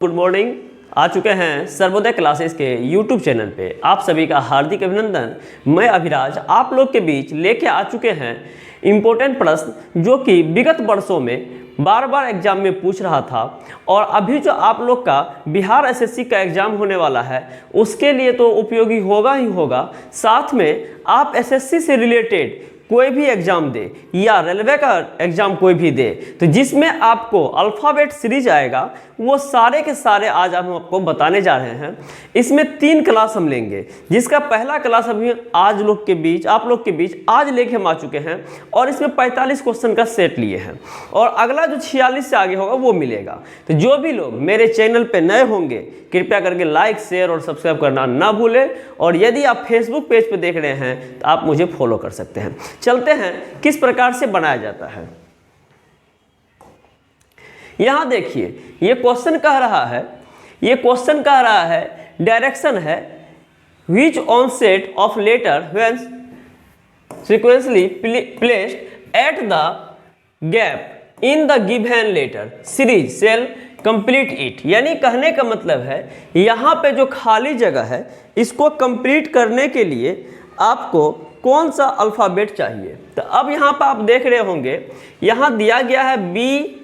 Good morning. आ चुके हैं Sarvodaya classes के यूट्यूब चैनल पे। आप सभी का हार्दिक अभिनंदन। मैं अभिराज आप लोग के बीच लेके आ चुके हैं इम्पोर्टेंट प्रश्न जो कि विगत वर्षों में बार बार एग्जाम में पूछ रहा था और अभी जो आप लोग का बिहार एसएससी का एग्जाम होने वाला है उसके लिए तो उपयोगी होगा ही होगा। साथ में आप एसएससी से रिलेटेड कोई भी एग्जाम दे या रेलवे का एग्जाम कोई भी दे तो जिसमें आपको अल्फ़ाबेट सीरीज आएगा वो सारे के सारे आज हम आपको बताने जा रहे हैं। इसमें 3 क्लास हम लेंगे जिसका पहला क्लास अभी आज लोग के बीच आप लोग के बीच आज लेके हम आ चुके हैं और इसमें 45 क्वेश्चन का सेट लिए हैं और अगला जो 46 से आगे होगा वो मिलेगा। तो जो भी लोग मेरे चैनल पे नए होंगे कृपया करके लाइक शेयर और सब्सक्राइब करना ना भूलें और यदि आप फेसबुक पेज पे देख रहे हैं तो आप मुझे फॉलो कर सकते हैं। चलते हैं किस प्रकार से बनाया जाता है। यहां देखिए ये क्वेश्चन कह रहा है डायरेक्शन है which on set of letter when sequentially placed at the gap in the given letter series shall complete it। यानी कहने का मतलब है यहाँ पे जो खाली जगह है इसको कंप्लीट करने के लिए आपको कौन सा अल्फ़ाबेट चाहिए। तो अब यहाँ पर आप देख रहे होंगे यहाँ दिया गया है बी,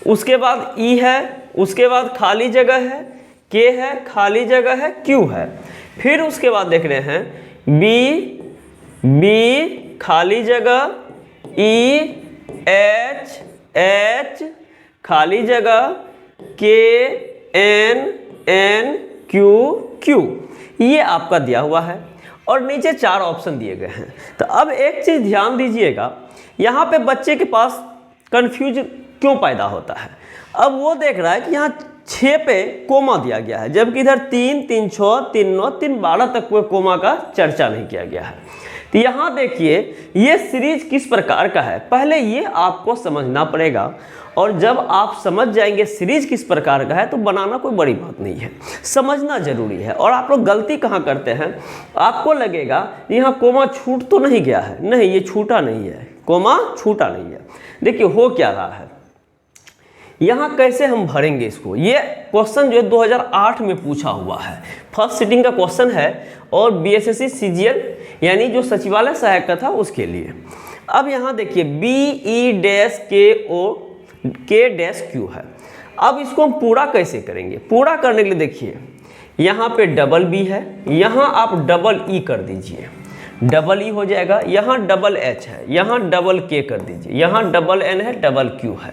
उसके बाद ई है, उसके बाद खाली जगह है, के है, खाली जगह है, क्यू है, फिर उसके बाद देख रहे हैं बी खाली जगह, ई एच खाली जगह, के एन क्यू ये आपका दिया हुआ है और नीचे 4 ऑप्शन दिए गए हैं। तो अब एक चीज़ ध्यान दीजिएगा यहाँ पे बच्चे के पास कंफ्यूज क्यों पैदा होता है। अब वो देख रहा है कि यहाँ 6 पे कोमा दिया गया है जबकि इधर 3, 3, 6, 3, 9, 3, 12 तक कोई कोमा का चर्चा नहीं किया गया है। तो यहाँ देखिए ये सीरीज किस प्रकार का है पहले ये आपको समझना पड़ेगा और जब आप समझ जाएंगे सीरीज किस प्रकार का है तो बनाना कोई बड़ी बात नहीं है, समझना जरूरी है। और आप लोग गलती कहाँ करते हैं, आपको लगेगा यहाँ कोमा छूट तो नहीं गया है, नहीं ये छूटा नहीं है, कोमा छूटा नहीं है। देखिए हो क्या रहा है यहाँ कैसे हम भरेंगे इसको। ये क्वेश्चन जो है 2008 में पूछा हुआ है, फर्स्ट सिटिंग का क्वेश्चन है और बीएसएससी सीजीएल यानी जो सचिवालय सहायक का था उसके लिए। अब यहाँ देखिए BE-KO-K-Q है। अब इसको हम पूरा कैसे करेंगे, पूरा करने के लिए देखिए यहाँ पे डबल बी है, यहाँ आप डबल ई कर दीजिए, डबल ई हो जाएगा, यहाँ डबल एच है, यहाँ डबल के कर दीजिए, यहाँ डबल एन है, डबल क्यू है।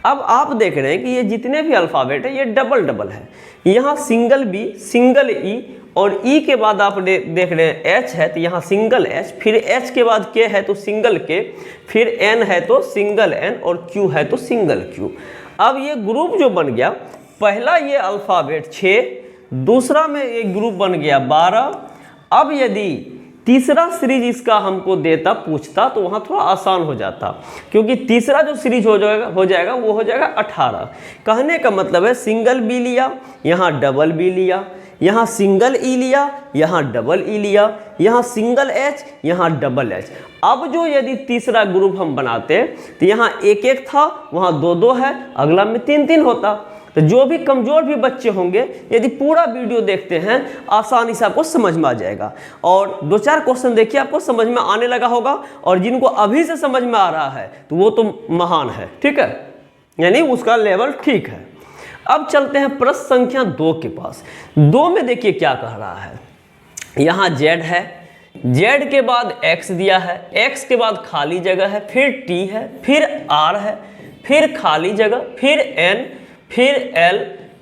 अब आप देख रहे हैं कि ये जितने भी अल्फ़ाबेट है ये डबल डबल है, यहाँ सिंगल बी सिंगल ई और ई के बाद आप देख रहे हैं एच है तो यहाँ सिंगल एच, फिर एच के बाद के है तो सिंगल के, फिर एन है तो सिंगल एन और क्यू है तो सिंगल क्यू। अब ये ग्रुप जो बन गया पहला ये अल्फ़ाबेट 6, दूसरा में एक ग्रुप बन गया 12। अब यदि तीसरा सीरीज इसका हमको देता पूछता तो वहाँ थोड़ा आसान हो जाता क्योंकि तीसरा जो सीरीज हो जाएगा वो हो जाएगा 18। कहने का मतलब है सिंगल बी लिया, यहाँ डबल बी लिया, यहाँ सिंगल ई लिया, यहाँ डबल ई लिया, यहाँ सिंगल एच, यहाँ डबल एच। अब जो यदि तीसरा ग्रुप हम बनाते तो यहाँ 1-1 था, वहाँ 2-2 है, अगला में 3-3 होता। तो जो भी कमज़ोर भी बच्चे होंगे यदि पूरा वीडियो देखते हैं आसानी से आपको समझ में आ जाएगा और 2-4 क्वेश्चन देखिए आपको समझ में आने लगा होगा और जिनको अभी से समझ में आ रहा है तो वो तो महान है, ठीक है, यानी उसका लेवल ठीक है। अब चलते हैं प्रश्न संख्या 2 के पास। 2 में देखिए क्या कह रहा है, यहाँ जेड है, जेड के बाद एक्स दिया है, एक्स के बाद खाली जगह है, फिर टी है, फिर आर है, फिर खाली जगह, फिर एन, फिर एल,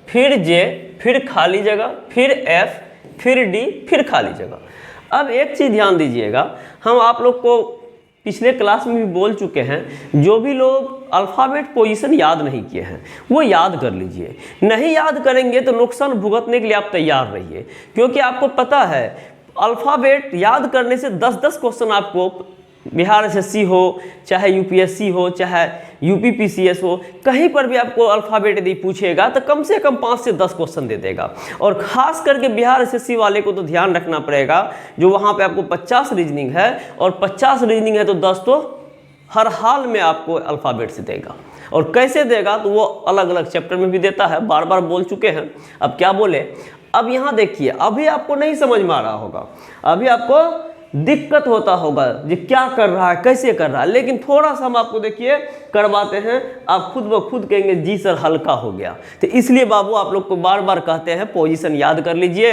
फिर जे, फिर खाली जगह, फिर एफ, फिर डी, फिर खाली जगह। अब एक चीज़ ध्यान दीजिएगा, हम आप लोग को पिछले क्लास में भी बोल चुके हैं जो भी लोग अल्फ़ाबेट पोजीशन याद नहीं किए हैं वो याद कर लीजिए, नहीं याद करेंगे तो नुकसान भुगतने के लिए आप तैयार रहिए क्योंकि आपको पता है अल्फ़ाबेट याद करने से 10-10 क्वेश्चन आपको बिहार एसएससी हो चाहे यूपीएससी हो चाहे यूपीपीसीएस हो कहीं पर भी आपको अल्फ़ाबेट यदि पूछेगा तो कम से कम 5 से 10 क्वेश्चन दे देगा। और ख़ास करके बिहार एसएससी वाले को तो ध्यान रखना पड़ेगा जो वहाँ पे आपको 50 रीजनिंग है और 50 रीजनिंग है तो 10 तो हर हाल में आपको अल्फ़ाबेट से देगा। और कैसे देगा तो वो अलग अलग चैप्टर में भी देता है, बार बार बोल चुके हैं। अब क्या बोले, अब यहाँ देखिए, अभी आपको नहीं समझ में आ रहा होगा, अभी आपको दिक्कत होता होगा जी क्या कर रहा है, कैसे कर रहा है, लेकिन थोड़ा सा हम आपको देखिए करवाते हैं, आप खुद ब खुद कहेंगे जी सर हल्का हो गया। तो इसलिए बाबू आप लोग को बार बार कहते हैं पोजीशन याद कर लीजिए।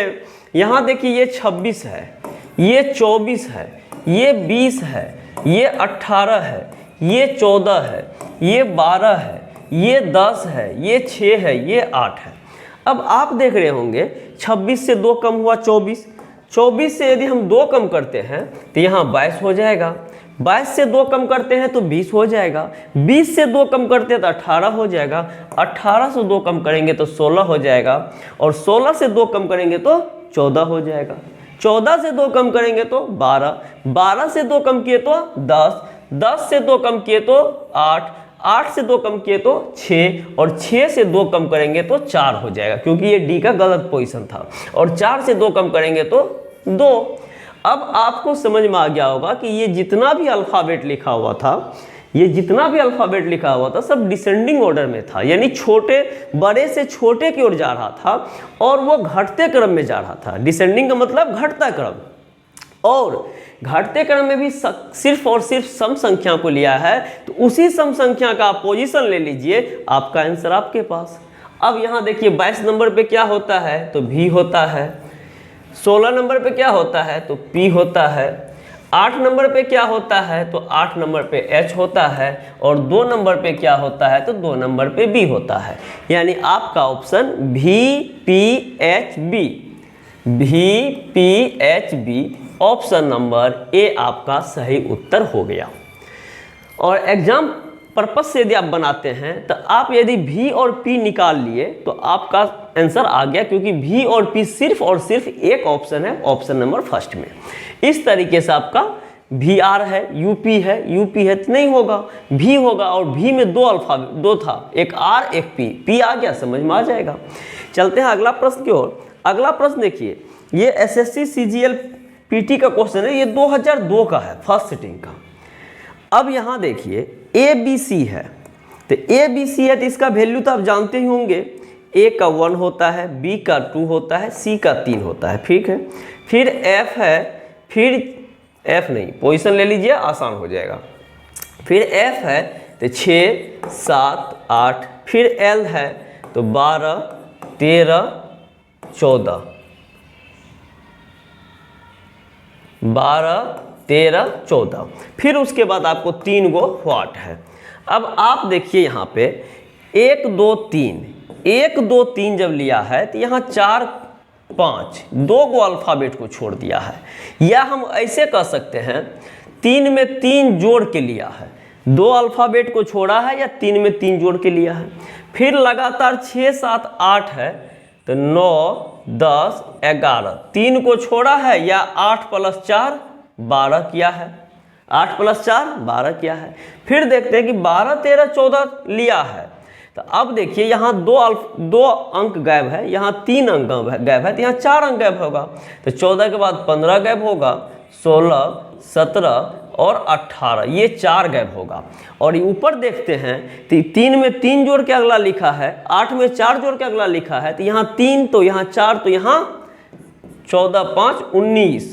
यहाँ देखिए ये 26 है, ये 24 है, ये 20 है, ये 18 है, ये 14 है, ये 12 है, ये 10 है, ये 6 है, ये 8 है। अब आप देख रहे होंगे 26 से 2 कम हुआ 24, 24 से यदि हम 2 कम करते हैं तो यहाँ 22 हो जाएगा, 22 से 2 कम करते हैं तो 20 हो जाएगा, 20 से 2 कम करते हैं तो 18 हो जाएगा, 18 से 2 कम करेंगे तो 16 हो जाएगा, और 16 से 2 कम करेंगे तो 14 हो जाएगा, 14 से 2 कम करेंगे तो 12, 12 से 2 कम किए तो 10, 10 से 2 कम किए तो 8, 8 से 2 कम किए तो 6, और 6 से 2 कम करेंगे तो 4 हो जाएगा, क्योंकि ये डी का गलत पोजीशन था, और 4 से 2 कम करेंगे तो 2। अब आपको समझ में आ गया होगा कि ये जितना भी अल्फ़ाबेट लिखा हुआ था, ये जितना भी अल्फ़ाबेट लिखा हुआ था सब डिसेंडिंग ऑर्डर में था, यानी छोटे बड़े से छोटे की ओर जा रहा था, और वो घटते क्रम में जा रहा था। डिसेंडिंग का मतलब घटता क्रम, और घटते क्रम में भी सिर्फ और सिर्फ सम संख्या को लिया है, तो उसी सम संख्या का आप पोजीशन ले लीजिए, आपका आंसर आपके पास। अब यहाँ देखिए 22 नंबर पे क्या होता है तो भी होता है, 16 नंबर पे क्या होता है तो पी होता है, 8 नंबर पे क्या होता है तो 8 नंबर पे एच होता है, और 2 नंबर पे क्या होता है तो 2 नंबर पे बी होता है। यानी आपका ऑप्शन भी पी एच बी, भी P H B, option number A आपका सही उत्तर हो गया। और एग्जाम पर्पस से यदि आप बनाते हैं तो आप यदि भी और पी निकाल लिए तो आपका आंसर आ गया, क्योंकि भी और पी सिर्फ और सिर्फ एक ऑप्शन है, ऑप्शन नंबर फर्स्ट में। इस तरीके से आपका भी आर है, यूपी है, यूपी है तो नहीं होगा, भी होगा, और भी में 2 अल्फाबेट 2 था, एक आर एक पी, पी आ गया, समझ में आ जाएगा। चलते हैं अगला प्रश्न की ओर। अगला प्रश्न देखिए, ये एसएससी सीजीएल पीटी का क्वेश्चन है, ये 2002 का है, फर्स्ट सिटिंग का। अब यहाँ देखिए ए बी सी है, तो ए बी सी है तो इसका वैल्यू तो आप जानते ही होंगे, ए का 1 होता है, बी का 2 होता है, सी का 3 होता है, ठीक है। फिर एफ है, फिर एफ नहीं, पोजीशन ले लीजिए आसान हो जाएगा। फिर एफ है तो 6 7 8, फिर एल है तो 12 13 14, 12 13 14, फिर उसके बाद आपको 3 गो व्हाट है। अब आप देखिए यहाँ पे 1 2 3, 1 2 3 जब लिया है तो यहाँ 4 5, 2 गो अल्फ़ाबेट को छोड़ दिया है, या हम ऐसे कह सकते हैं 3 में 3 जोड़ के लिया है, 2 अल्फ़ाबेट को छोड़ा है या 3 में 3 जोड़ के लिया है। फिर लगातार 6 7 8 है तो 9 10 11, 3 को छोड़ा है या 8 + 4 12 किया है, 8 + 4 12 किया है। फिर देखते हैं कि 12 13 14 लिया है, तो अब देखिए यहाँ 2 अंक गायब है, यहाँ 3 अंक गायब है, तो यहाँ 4 अंक गायब होगा, तो 14 के बाद 15 गायब होगा, 16 17 और 18, ये 4 गायब होगा। और ऊपर देखते हैं तो 3 में 3 जोड़ के अगला लिखा है, 8 में 4 जोड़ के अगला लिखा है, तो यहाँ 3 तो यहाँ 4 तो यहाँ 14 5 19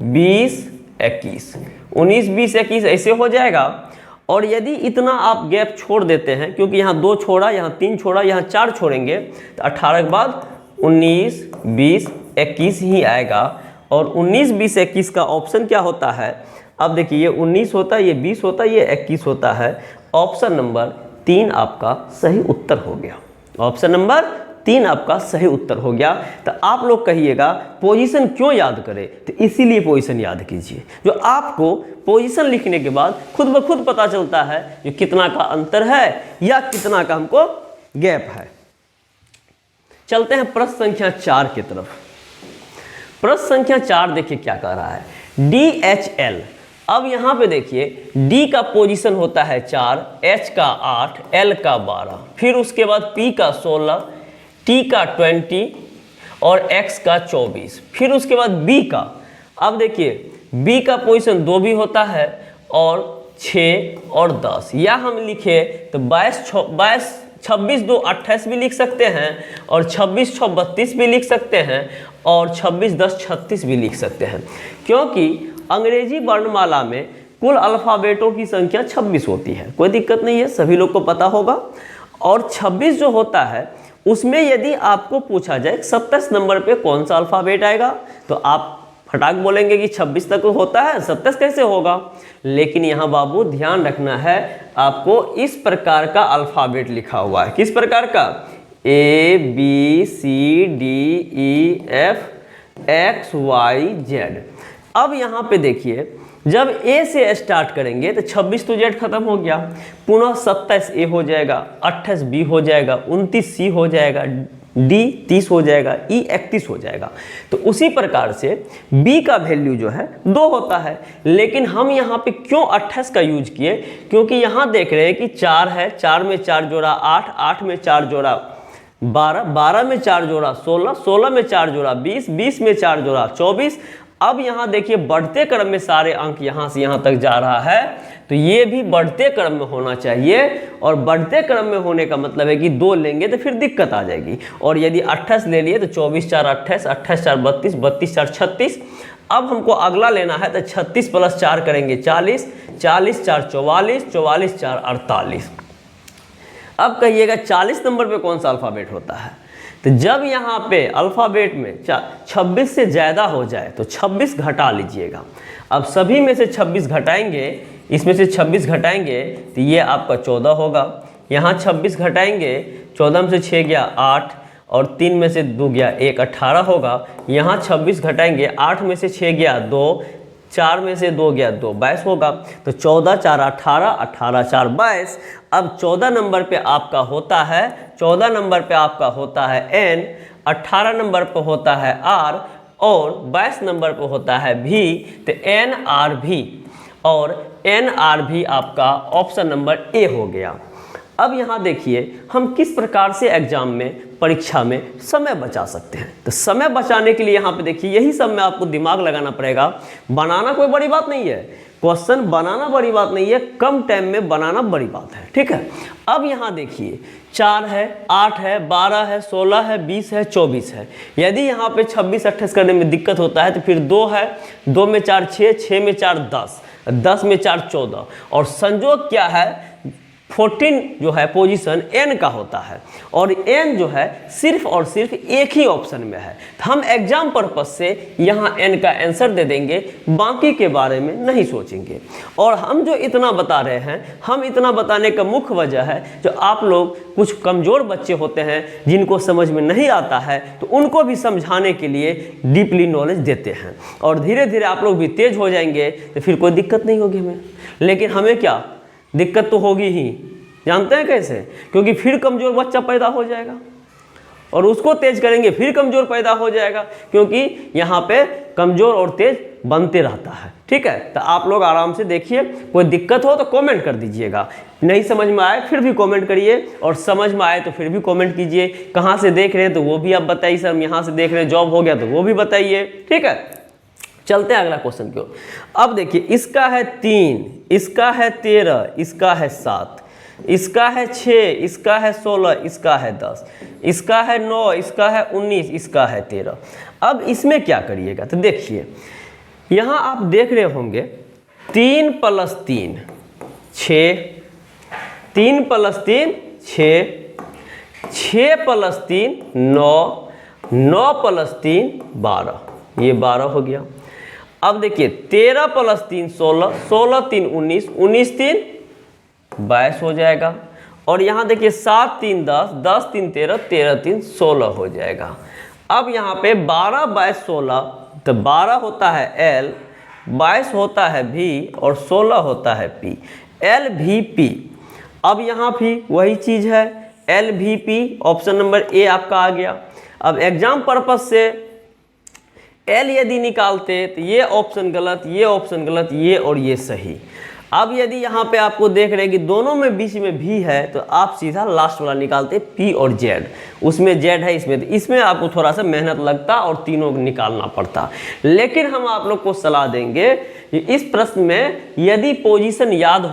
20 21, 19 20 21 ऐसे हो जाएगा। और यदि इतना आप गैप छोड़ देते हैं, क्योंकि यहाँ 2 छोड़ा, यहाँ 3 छोड़ा, यहाँ 4 छोड़ेंगे, तो 18 के बाद 19 20 21 ही आएगा। और 19 20 21 का ऑप्शन क्या होता है, अब देखिए ये 19 होता है, ये 20 होता है, ये 21 होता है। ऑप्शन नंबर 3 आपका सही उत्तर हो गया, ऑप्शन नंबर 3 आपका सही उत्तर हो गया। तो आप लोग कहिएगा पोजीशन क्यों याद करें, तो इसीलिए पोजीशन याद कीजिए, जो आपको पोजीशन लिखने के बाद खुद ब खुद पता चलता है कि कितना का अंतर है या कितना का हमको गैप है। चलते हैं प्रश्न संख्या 4 की तरफ। प्रश्न संख्या 4 देखिए क्या कह रहा है, DHL। अब यहाँ पे देखिए D का पोजीशन होता है 4, H का 8, L का 12, फिर उसके बाद P का 16, T का 20 और X का 24, फिर उसके बाद B का, अब देखिए B का पोजीशन 2 भी होता है और 6 और 10, या हम लिखे तो 26 2 28 भी लिख सकते हैं, और 26 6 32 भी लिख सकते हैं, और 26 10 36 भी लिख सकते हैं, क्योंकि अंग्रेजी वर्णमाला में कुल अल्फ़ाबेटों की संख्या 26 होती है। कोई दिक्कत नहीं है, सभी लोग को पता होगा। और 26 जो होता है उसमें यदि आपको पूछा जाए 27 नंबर पे कौन सा अल्फ़ाबेट आएगा, तो आप फटाक बोलेंगे कि 26 तक होता है, 27 कैसे होगा। लेकिन यहाँ बाबू ध्यान रखना है, आपको इस प्रकार का अल्फ़ाबेट लिखा हुआ है। किस प्रकार का? ABCDEFXYZ। अब यहाँ पे देखिए, जब A से स्टार्ट करेंगे तो 26 तो Z खत्म हो गया, पुनः 27 A हो जाएगा, 28 B हो जाएगा, 29 C हो जाएगा, D 30 हो जाएगा, E 31 हो जाएगा। तो उसी प्रकार से B का वैल्यू जो है 2 होता है। लेकिन हम यहाँ पे क्यों 28 का यूज किए? क्योंकि यहाँ देख रहे हैं कि 4 है, 4 में 4 जोड़ा 8, 8 में 4 जोड़ा 12, 12 में 4 जोड़ा 16, 16 में 4 जोड़ा 20, 20 में 4 जोड़ा 24। अब यहाँ देखिए बढ़ते क्रम में सारे अंक यहाँ से यहाँ तक जा रहा है, तो ये भी बढ़ते क्रम में होना चाहिए। और बढ़ते क्रम में होने का मतलब है कि 2 लेंगे तो फिर दिक्कत आ जाएगी। और यदि 28 ले लिए तो 24 4 28, 28 4 32, 32 4 36। अब हमको अगला लेना है तो 36 + 4 करेंगे 40, 40 4 44, 44 4 48। अब कहिएगा 40 नंबर पे कौन सा अल्फ़ाबेट होता है? तो जब यहाँ पे अल्फ़ाबेट में 26 से ज़्यादा हो जाए तो 26 घटा लीजिएगा। अब सभी में से 26 घटाएंगे, इसमें से 26 घटाएंगे तो ये आपका 14 होगा। यहाँ 26 घटाएंगे, 14 में से 6 गया 8, और 3 में से 2 गया 1, 18 होगा। यहाँ 26 घटाएंगे, 8 में से 6 गया 2, 4 में से 2 गया 2, 22 होगा। तो 14 4 18, 18 4 22। अब 14 नंबर पे आपका होता है, 14 नंबर पे आपका होता है N, 18 नंबर पे होता है R, और 22 नंबर पे होता है V। तो NRV, और NRV आपका ऑप्शन नंबर A हो गया। अब यहाँ देखिए हम किस प्रकार से एग्जाम में, परीक्षा में समय बचा सकते हैं। तो समय बचाने के लिए यहाँ पे देखिए, यही सब में आपको दिमाग लगाना पड़ेगा। बनाना कोई बड़ी बात नहीं है, क्वेश्चन बनाना बड़ी बात नहीं है, कम टाइम में बनाना बड़ी बात है, ठीक है। अब यहाँ देखिए 4 है, 8 है, 12 है, 16 है, 20 है, 24 है। यदि यहाँ पे 26 28 करने में दिक्कत होता है तो फिर 2 है, 2 में 4 6, 6 में 4 10, 10 में 4 14, और संयोग क्या है 14 जो है पोजीशन N का होता है, और N जो है सिर्फ और सिर्फ एक ही ऑप्शन में है। तो हम एग्जाम पर्पस से यहाँ N का आंसर दे देंगे, बाकी के बारे में नहीं सोचेंगे। और हम जो इतना बता रहे हैं, हम इतना बताने का मुख्य वजह है, जो आप लोग कुछ कमज़ोर बच्चे होते हैं जिनको समझ में नहीं आता है, तो उनको भी समझाने के लिए डीपली नॉलेज देते हैं। और धीरे धीरे आप लोग भी तेज हो जाएंगे तो फिर कोई दिक्कत नहीं होगी हमें। लेकिन हमें क्या दिक्कत तो होगी ही, जानते हैं कैसे? क्योंकि फिर कमज़ोर बच्चा पैदा हो जाएगा, और उसको तेज करेंगे फिर कमज़ोर पैदा हो जाएगा, क्योंकि यहाँ पे कमज़ोर और तेज बनते रहता है, ठीक है। तो आप लोग आराम से देखिए, कोई दिक्कत हो तो कमेंट कर दीजिएगा, नहीं समझ में आए फिर भी कमेंट करिए, और समझ में आए तो फिर भी कमेंट कीजिए। कहाँ से देख रहे हैं तो वो भी आप बताइए, सर हम यहाँ से देख रहे हैं, जॉब हो गया तो वो भी बताइए, ठीक है। चलते हैं अगला क्वेश्चन की ओर। अब देखिए इसका है 3, इसका है 13, इसका है 7, इसका है 6, इसका है 16, इसका है 10, इसका है 9, इसका है 19, इसका है 13। अब इसमें क्या करिएगा तो देखिए, यहाँ आप देख रहे होंगे 3 + 3 6, 3 + 3 6, 6 + 3 9, 9 + 3 12, ये 12 हो गया। अब देखिए 13 + 3 16, 16 3 19, 19 3 22 हो जाएगा। और यहाँ देखिए 7 3 10, 10 3 13, 13 3 16 हो जाएगा। अब यहाँ पे 12 22 16, तो 12 होता है L, 22 होता है V, और 16 होता है P, LVP। अब यहाँ भी वही चीज़ है, LVP, ऑप्शन नंबर A आपका आ गया। अब एग्जाम पर्पस से L यदि निकालते तो ये ऑप्शन गलत, ये ऑप्शन गलत, ये और ये सही। अब यदि यहाँ पे आपको देख रहे हैं कि दोनों में बीच में भी है तो आप सीधा लास्ट वाला निकालते P और Z, उसमें Z है इसमें आपको थोड़ा सा मेहनत लगता और तीनों निकालना पड़ता। लेकिन हम आप लोग को सलाह देंगे कि इस प्रश्न में यदि पोजीशन याद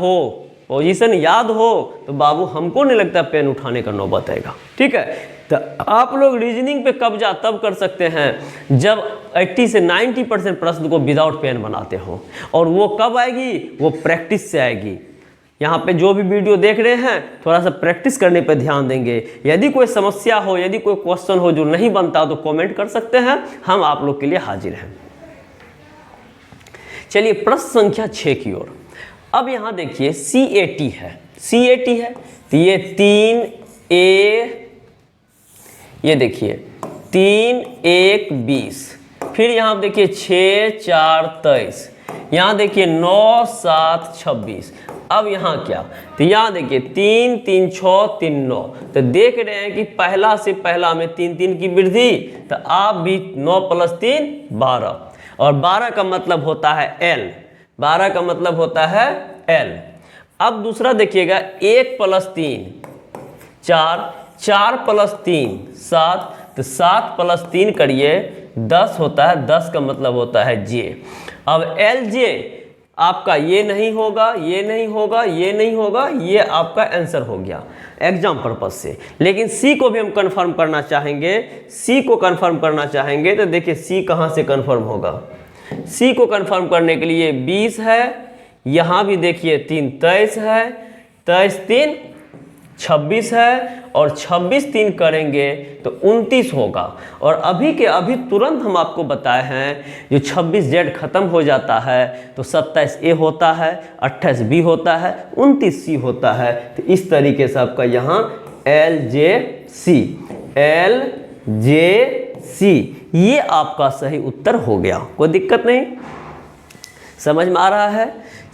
हो तो बाबू हमको नहीं लगता पेन उठाने का नौबत आएगा। ठीक है, तो आप लोग रीजनिंग पे कब्जा तब कर सकते हैं जब 80 से 90% प्रश्न को विदाउट पेन बनाते हो, और वो कब आएगी, वो प्रैक्टिस से आएगी। यहाँ पे जो भी वीडियो देख रहे हैं थोड़ा सा प्रैक्टिस करने पे ध्यान देंगे। यदि कोई समस्या हो, यदि कोई क्वेश्चन हो जो नहीं बनता तो कमेंट कर सकते हैं, हम आप लोग के लिए हाजिर हैं। चलिए प्रश्न संख्या 6 की ओर। अब यहाँ देखिए CAT है तो ये 3A, ये देखिए 3 1 20, फिर यहाँ देखिए 6 4 23, यहाँ देखिए 9 7 26। अब यहाँ क्या, तो यहाँ देखिए 3 3 6 3 9, तो देख रहे हैं कि पहला से पहला में 3 3 की वृद्धि, तो आप भी 9 + 3 12, और 12 का मतलब होता है L, 12 का मतलब होता है L। अब दूसरा देखिएगा 1 + 3 4, 4 + 3 7, तो 7 + 3 करिए 10 होता है, 10 का मतलब होता है J। अब LJ आपका ये नहीं होगा, ये नहीं होगा, ये नहीं होगा, ये आपका आंसर हो गया एग्जाम पर्पज से। लेकिन C को भी हम कंफर्म करना चाहेंगे, C को कंफर्म करना चाहेंगे तो देखिए C कहाँ से कंफर्म होगा। C को कंफर्म करने के लिए 20 है, यहाँ भी देखिए 3 23 है, 23 3 26 है, और 26 3 करेंगे तो 29 होगा। और अभी के अभी तुरंत हम आपको बताए हैं जो 26Z खत्म हो जाता है तो 27A होता है, 28B होता है, 29C होता है। तो इस तरीके से आपका यहाँ LJC ये आपका सही उत्तर हो गया। कोई दिक्कत नहीं, समझ में आ रहा है।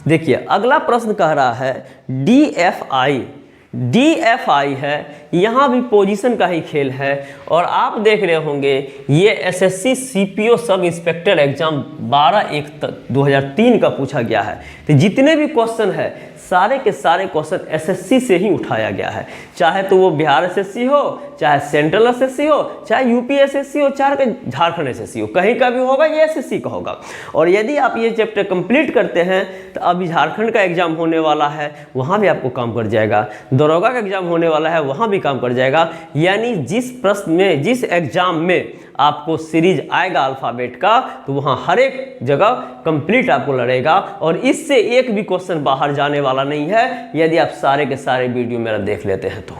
देखिए अगला प्रश्न कह रहा है DFI है, यहाँ भी पोजीशन का ही खेल है। और आप देख रहे होंगे ये SSC CPO sub inspector exam 12/1/2003 का पूछा गया है। तो जितने भी क्वेश्चन है सारे के सारे क्वेश्चन SSC से ही उठाया गया है, चाहे तो वो बिहार SSC हो, चाहे सेंट्रल SSC हो, चाहे UP SSC हो, चाहे झारखंड SSC हो, कहीं का भी होगा ये SSC का होगा। और यदि आप ये चैप्टर कंप्लीट करते हैं तो अभी झारखंड का एग्जाम होने वाला है, वहाँ भी आपको काम कर जाएगा। दरोगा का एग्जाम होने वाला है, वहाँ भी काम कर जाएगा। यानी जिस प्रश्न में, जिस एग्जाम में आपको सीरीज आएगा अल्फ़ाबेट का, तो वहाँ हर एक जगह कंप्लीट आपको लड़ेगा, और इससे एक भी क्वेश्चन बाहर जाने वाला नहीं है यदि आप सारे के सारे वीडियो मेरा देख लेते हैं तो।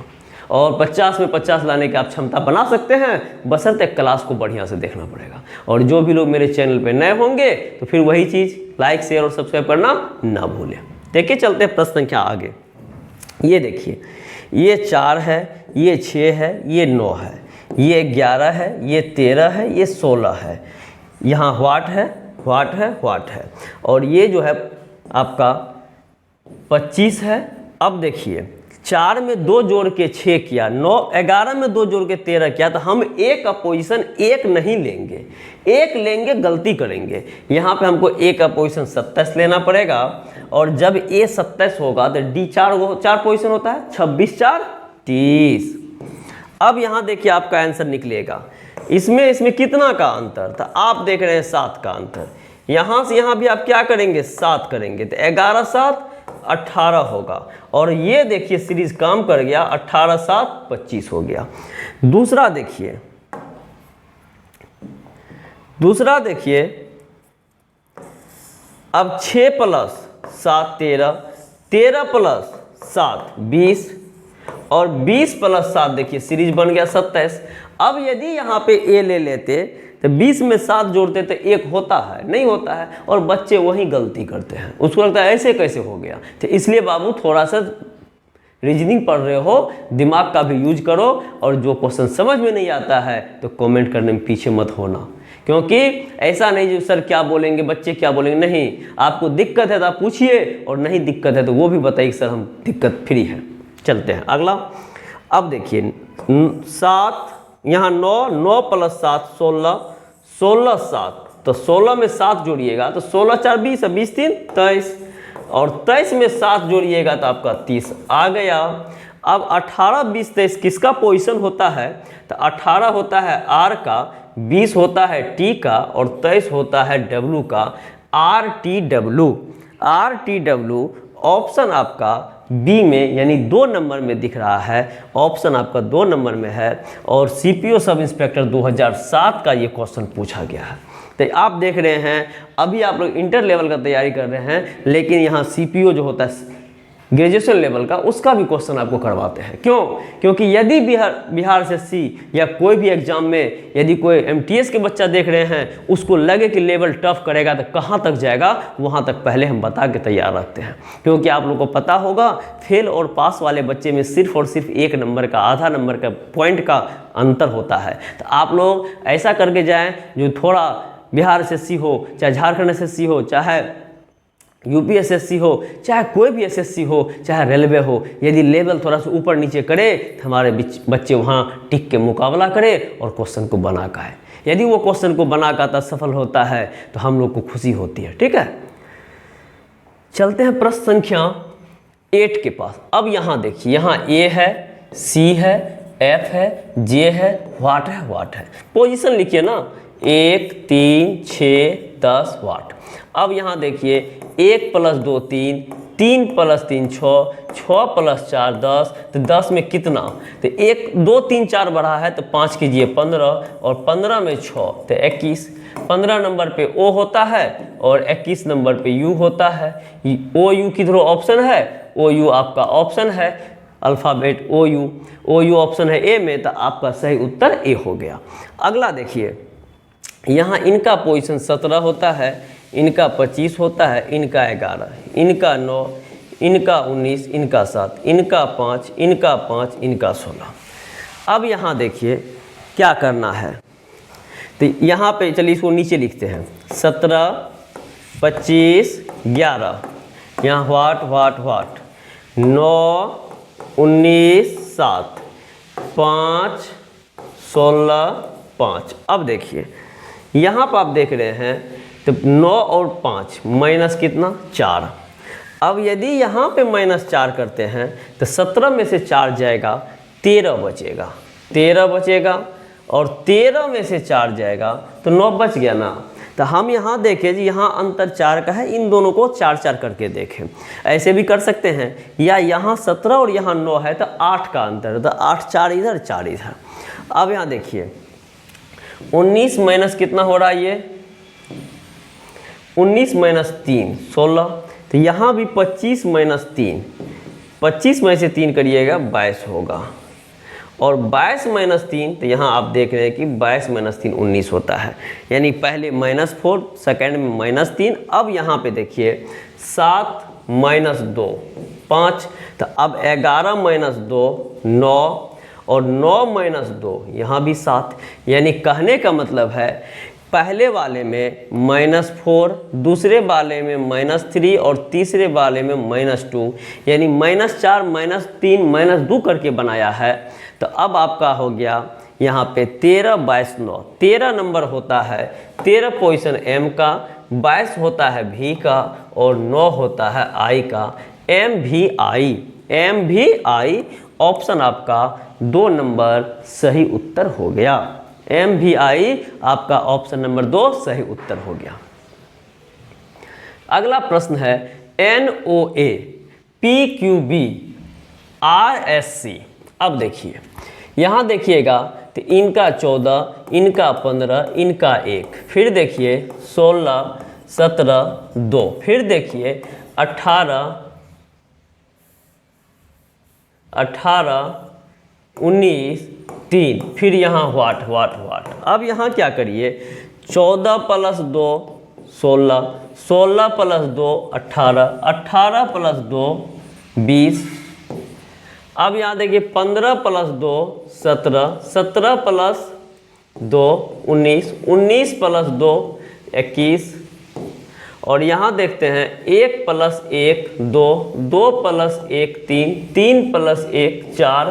और 50 में 50 लाने की आप क्षमता बना सकते हैं, बशर्ते क्लास को बढ़िया से देखना पड़ेगा। और जो भी लोग मेरे चैनल पे नए होंगे तो फिर वही चीज़ लाइक शेयर और सब्सक्राइब करना ना भूलें। देखिए चलते हैं प्रश्न संख्या आगे। ये देखिए ये 4 है, ये 6 है, ये 9 है, ये 11 है, ये 13 है, ये 16 है, यहाँ व्हाट है, और ये जो है आपका 25 है। अब देखिए 4 में 2 जोड़ के 6 किया, 9 11 में 2 जोड़ के 13 किया, तो हम A का पोजीशन 1 नहीं लेंगे, 1 लेंगे गलती करेंगे। यहाँ पे हमको A का पोजीशन 27 लेना पड़ेगा, और जब A 27 होगा तो D 4 पोजीशन होता है, 26 4 30। अब यहाँ देखिए आपका आंसर निकलेगा, इसमें कितना का अंतर था, आप देख रहे हैं 7 का अंतर। यहाँ से यहाँ भी आप क्या करेंगे, 7 करेंगे, तो 11 7 18 होगा। और ये देखिए सीरीज काम कर गया, 18 7 25 हो गया। दूसरा देखिए अब 6 + 7 13, 13 + 7 20, और 20 + 7 देखिए सीरीज बन गया 27। अब यदि यहाँ पे A ले लेते तो 20 में 7 जोड़ते तो 1 होता है, नहीं होता है, और बच्चे वही गलती करते हैं, उसको लगता है ऐसे कैसे हो गया। तो इसलिए बाबू थोड़ा सा रीजनिंग पढ़ रहे हो, दिमाग का भी यूज करो, और जो क्वेश्चन समझ में नहीं आता है तो कमेंट करने में पीछे मत होना। क्योंकि ऐसा नहीं जो सर क्या बोलेंगे, बच्चे क्या बोलेंगे, नहीं, आपको दिक्कत है तो आप पूछिए, और नहीं दिक्कत है तो वो भी बताइए सर हम दिक्कत फ्री है। चलते हैं अगला। अब देखिए 7, यहाँ 9 + 7 16, 16 7, तो 16 में 7 जोड़िएगा तो 16 4 20, 20 3 23। और 23 में 7 जोड़िएगा तो आपका 30 आ गया। अब 18, 20, 23 किसका पोजीशन होता है? तो 18 होता है R का, 20 होता है T का और 23 होता है W का। RTW, RTW ऑप्शन आपका बी में यानी 2 नंबर में दिख रहा है। ऑप्शन आपका 2 नंबर में है और सीपीओ सब इंस्पेक्टर 2007 का ये क्वेश्चन पूछा गया है। तो आप देख रहे हैं अभी आप लोग इंटर लेवल का तैयारी कर रहे हैं, लेकिन यहाँ सीपीओ जो होता है ग्रेजुएशन लेवल का, उसका भी क्वेश्चन आपको करवाते हैं। क्यों? क्योंकि यदि बिहार से सी या कोई भी एग्जाम में यदि कोई एमटीएस के बच्चा देख रहे हैं, उसको लगे कि लेवल टफ करेगा तो कहाँ तक जाएगा, वहाँ तक पहले हम बता के तैयार रखते हैं। क्योंकि आप लोगों को पता होगा फेल और पास वाले बच्चे में सिर्फ और सिर्फ 1 नंबर का, आधा नंबर का पॉइंट का अंतर होता है। तो आप लोग ऐसा करके जाएँ जो थोड़ा बिहार एसएससी हो, चाहे झारखंड एसएससी हो, चाहे यूपी एसएससी हो, चाहे कोई भी एसएससी हो, चाहे रेलवे हो, यदि लेवल थोड़ा सा ऊपर नीचे करे तो हमारे बच्चे वहाँ टिक के मुकाबला करे और क्वेश्चन को बना का है। यदि वो क्वेश्चन को बना का सफल होता है तो हम लोग को खुशी होती है। ठीक है, चलते हैं प्रश्न संख्या 8 के पास। अब यहाँ देखिए, यहाँ ए है, सी है, एफ है, जे है, वाट है। पोजीशन लिखिए ना, 1, 3, 6, 10 वाट। अब यहाँ देखिए 1 + 2 3, 3 + 3 6, 6 + 4 10। तो 10 में कितना? तो 1 2 3 4 बढ़ा है तो 5 कीजिए 15 और 15 में 6 तो 21। 15 नंबर पे ओ होता है और 21 नंबर पे यू होता है। ओ यू किधरों ऑप्शन है? ओ यू आपका ऑप्शन है, अल्फ़ाबेट ओ यू ऑप्शन है ए में, तो आपका सही उत्तर ए हो गया। अगला देखिए, यहाँ इनका पोजीशन 17 होता है, इनका 25 होता है, इनका 11, इनका 9, इनका 19, इनका 7, इनका 5, इनका 5, इनका 16। अब यहाँ देखिए क्या करना है, तो यहाँ पे चलिए इसको नीचे लिखते हैं। 17, 25, 11, यहाँ वाट 9, 19, 7, 5, 16, 5। अब देखिए यहाँ पर आप देख रहे हैं तो 9 और 5 माइनस कितना? 4। अब यदि यहाँ पे -4 करते हैं तो 17 में से 4 जाएगा, 13 बचेगा और 13 में से 4 जाएगा तो 9 बच गया ना। तो हम यहाँ देखें जी, यहाँ अंतर 4 का है, इन दोनों को 4 करके देखें। ऐसे भी कर सकते हैं, या यहाँ 17 और यहाँ 9 है तो 8 का अंतर है, तो 8 4 इधर 4 इधर। अब यहाँ देखिए 19 माइनस कितना हो रहा है? ये 19 - 3 16। तो यहाँ भी 25 - 3, 25 में से 3 करिएगा 22 होगा और 22 - 3, तो यहाँ आप देख रहे हैं कि 22 - 3 19 होता है। यानी पहले -4, सेकेंड में -3। अब यहाँ पे देखिए 7 - 2 5, तो अब 11 - 2 9 और 9 - 2 यहाँ भी 7। यानी कहने का मतलब है पहले वाले में -4, दूसरे वाले में -3 और तीसरे वाले में -2, यानी -4 -3 -2 करके बनाया है। तो अब आपका हो गया यहाँ पे 13 22 9। 13 नंबर होता है, 13 पोजीशन एम का, 22 होता है भी का और 9 होता है आई का। एम भी आई ऑप्शन आपका 2 नंबर सही उत्तर हो गया। MVI आपका ऑप्शन नंबर 2 सही उत्तर हो गया। अगला प्रश्न है NOA PQB RSC। अब देखिए यहाँ देखिएगा तो इनका 14, इनका 15, इनका 1, फिर देखिए 16 17 2, फिर देखिए 18 19 3, फिर यहाँ वाट। अब यहाँ क्या करिए 14 + 2 16, 16 + 2 18, 18 + 2 20। अब यहाँ देखिए 15 + 2 17, 17 + 2 19, 19 + 2 21। और यहाँ देखते हैं 1 + 1 2, 2 + 1 3, 3 + 1 4।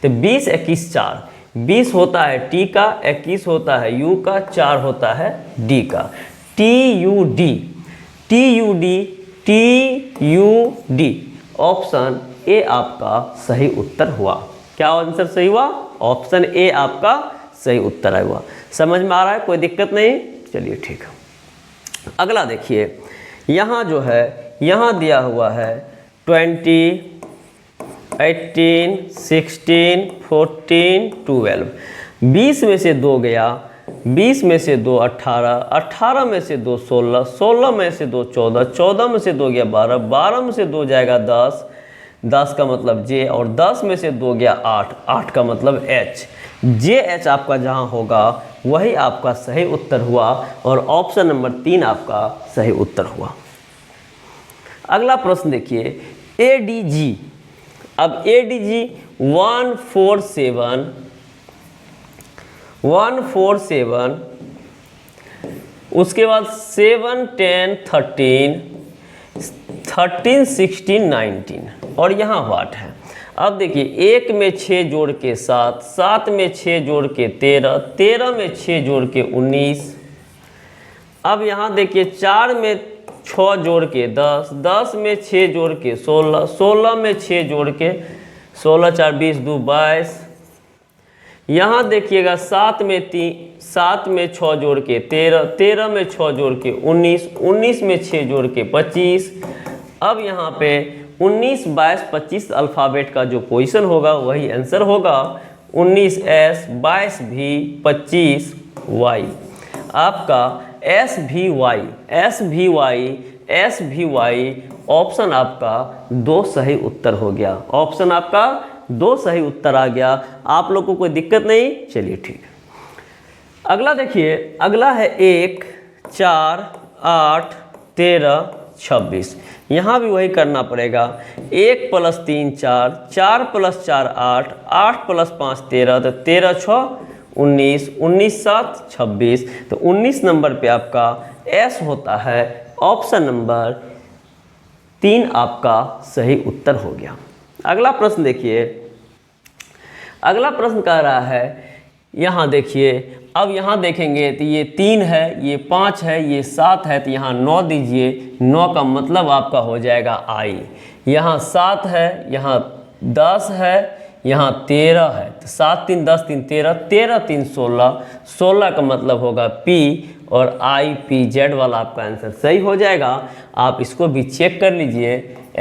तो 20 21 4, 20 होता है टी का, 21 होता है यू का, 4 होता है डी का। TUD TUD, ऑप्शन ए आपका सही उत्तर हुआ। क्या आंसर सही हुआ? ऑप्शन ए आपका सही उत्तर हुआ। समझ में आ रहा है? कोई दिक्कत नहीं? चलिए ठीक है। अगला देखिए, यहाँ जो है यहाँ दिया हुआ है 20, 18, 16, 14, 12। 20 में से 2 गया, 20 में से 2 18, 18 में से 2 16, 16 में से 2 14, 14 में से 2 गया 12, 12 में से 2 जाएगा 10, 10 का मतलब जे, और 10 में से 2 गया 8, 8 का मतलब एच। जे एच आपका जहाँ होगा वही आपका सही उत्तर हुआ, और ऑप्शन नंबर 3 आपका सही उत्तर हुआ। अगला प्रश्न देखिए, ADG। अब ADG 147, उसके बाद 7, 10, 13, 16, 19, और यहाँ वाट है। अब देखिए, 1 में 6 जोड़ के 7, 7 में 6 जोड़ के 13, 13 में 6 जोड़ के 19। अब यहाँ देखिए, 4 में 6 जोड़ के 10, 10 में 6 जोड़ के 16, 16 में 6 जोड़ के 16, 4 20, 2 22। यहाँ देखिएगा 7 में 6 जोड़ के 13, 13 में 6 जोड़ के 19, 19 में 6 जोड़ के 25। अब यहाँ पे 19, 22, 25 अल्फ़ाबेट का जो पोजीशन होगा वही आंसर होगा। 19S, 22V, 25Y। आपका SVY ऑप्शन आपका 2 सही उत्तर हो गया। ऑप्शन आपका 2 सही उत्तर आ गया। आप लोग को कोई दिक्कत नहीं? चलिए ठीक है। अगला देखिए, अगला है 1, 4, 8, 13, 26। यहाँ भी वही करना पड़ेगा। 1 + 3 4, 4 + 4 8, 8 + 5 13, तो 13 6 19, 19 7 26। तो 19 नंबर पे आपका एस होता है। ऑप्शन नंबर 3 आपका सही उत्तर हो गया। अगला प्रश्न देखिए, अगला प्रश्न कह रहा है, यहाँ देखिए, अब यहाँ देखेंगे तो ये 3 है, ये 5 है, ये 7 है, तो यहाँ 9 दीजिए। 9 का मतलब आपका हो जाएगा आई। यहाँ 7 है, यहाँ 10 है, यहाँ 13 है, तो 7 3 10 3 13, 13 3 16, 16 का मतलब होगा पी, और IPZ वाला आपका आंसर सही हो जाएगा। आप इसको भी चेक कर लीजिए।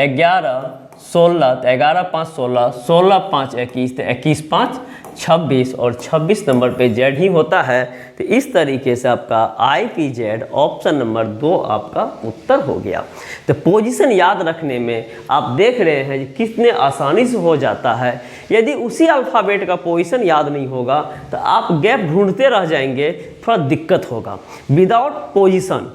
11 16, तो 11 5 16, 16 5 21, तो 21 5 26, और 26 नंबर पे जेड ही होता है। तो इस तरीके से आपका IPZ ऑप्शन नंबर 2 आपका उत्तर हो गया। तो पोजीशन याद रखने में आप देख रहे हैं कि कितने आसानी से हो जाता है। यदि उसी अल्फ़ाबेट का पोजीशन याद नहीं होगा तो आप गैप ढूंढते रह जाएंगे, थोड़ा दिक्कत होगा। विदाउट पोजीशन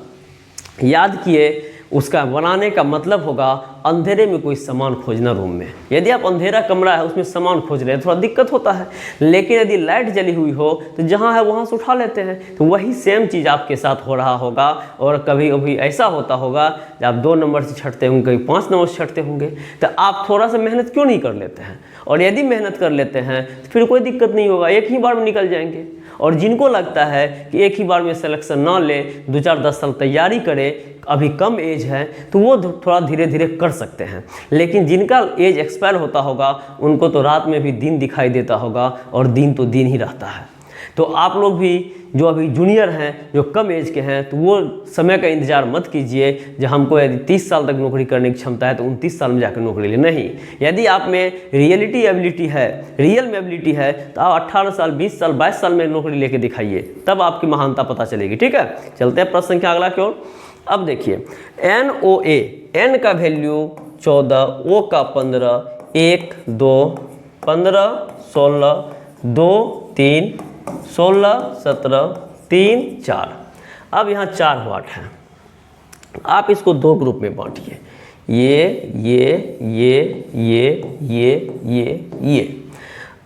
याद किए, उसका बनाने का मतलब होगा अंधेरे में कोई सामान खोजना रूम में। यदि आप अंधेरा कमरा है उसमें सामान खोज रहे हैं, थोड़ा दिक्कत होता है। लेकिन यदि लाइट जली हुई हो तो जहाँ है वहाँ से उठा लेते हैं। तो वही सेम चीज़ आपके साथ हो रहा होगा। और कभी कभी ऐसा होता होगा जब आप 2 नंबर से छटते होंगे, कभी 5 नंबर से छटते होंगे, तो आप थोड़ा सा मेहनत क्यों नहीं कर लेते हैं? और यदि मेहनत कर लेते हैं तो फिर कोई दिक्कत नहीं होगा, एक ही बार में निकल जाएंगे। और जिनको लगता है कि एक ही बार में सिलेक्शन ना ले, 2-4-10 साल तैयारी करे, अभी कम एज है, तो वो थोड़ा धीरे धीरे कर सकते हैं। लेकिन जिनका एज एक्सपायर होता होगा उनको तो रात में भी दिन दिखाई देता होगा, और दिन तो दिन ही रहता है। तो आप लोग भी जो अभी जूनियर हैं, जो कम एज के हैं, तो वो समय का इंतज़ार मत कीजिए। जब हमको यदि 30 साल तक नौकरी करने की क्षमता है तो 29 साल में जाकर नौकरी ले, नहीं। यदि आप में रियल में एबिलिटी है, तो आप 18 साल 20 साल 22 साल में नौकरी लेके दिखाइए, तब आपकी महानता पता चलेगी। ठीक है, चलते हैं प्रश्न संख्या अगला की ओर। अब देखिए, NOA, N का वैल्यू 14, O का 15, 1 2 15 16 2 3 16 17 3 4। अब यहाँ 4 वाट हैं। आप इसको 2 ग्रुप में बांटिए, ये।